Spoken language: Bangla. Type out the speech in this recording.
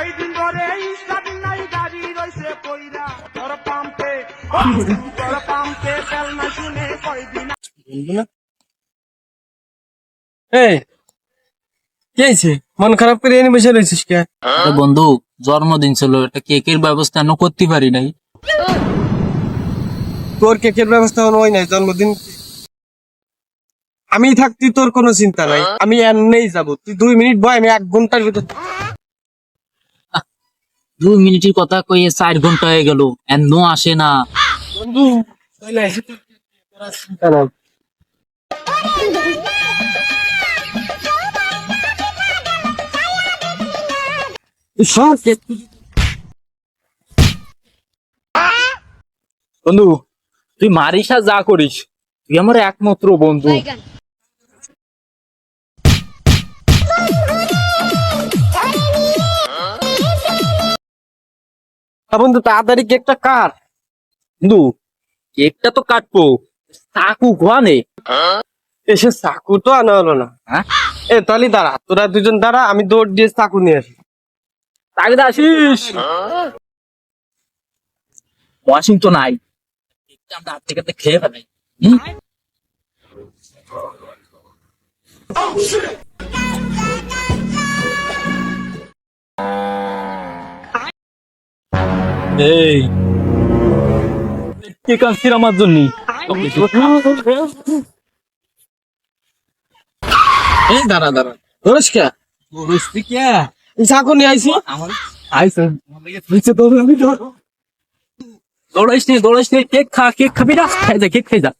কয়দিন ধরে স্টার্ট নাই গাড়ি রইছে কইরা তোর পাম্পে তেল না শুনে কয়দিন এই কি হয়েছে? মন খারাপ করে এনে বসে রয়েছিস কে? আরে বন্ধু, জন্মদিন ছিল, একটা কেকের ব্যবস্থা না করতে পারি নাই। তোর কেকের ব্যবস্থা হলো ওই নাই জন্মদিন। আমি থাকতি তোর কোনো চিন্তা নাই, আমি এমনিই যাবো। তুই 2 মিনিট বয়, আমি 1 ঘন্টার ভিতর। 2 মিনিটের কথা কইয়ে 4 ঘন্টা হয়ে গেল, এখনো আসে না। বন্ধু চলে আসি, তোর আর চিন্তা নাই। বন্ধু, তুই মারিস আর যা করিস, তুই আমার একমাত্র বন্ধু। বন্ধু তাড়াতাড়ি কেকটা কাট। বন্ধু, কেকটা তো কাটবো, চাকু ঘোয়ানে। এসে চাকু তো আনা হলো না। হ্যাঁ, এ তাহলে দাঁড়া, তোরা দুজন দাঁড়া, আমি দৌড় দিয়ে চাকু নিয়ে আসি। তাকে আসিস। ওয়াশিংটন নাই, কেকটা আমরা হাত থেকে খেয়ে ফেলাই। এই কেক আনছিস আমার জন্য? এই দাঁড়া দাঁড়া, ধরিস কে? এই চাকু নিয়ে আইসি। দৌড়াইস নে, কেক খা, কেক খাবি না? খাই যা, কেক খাই যা।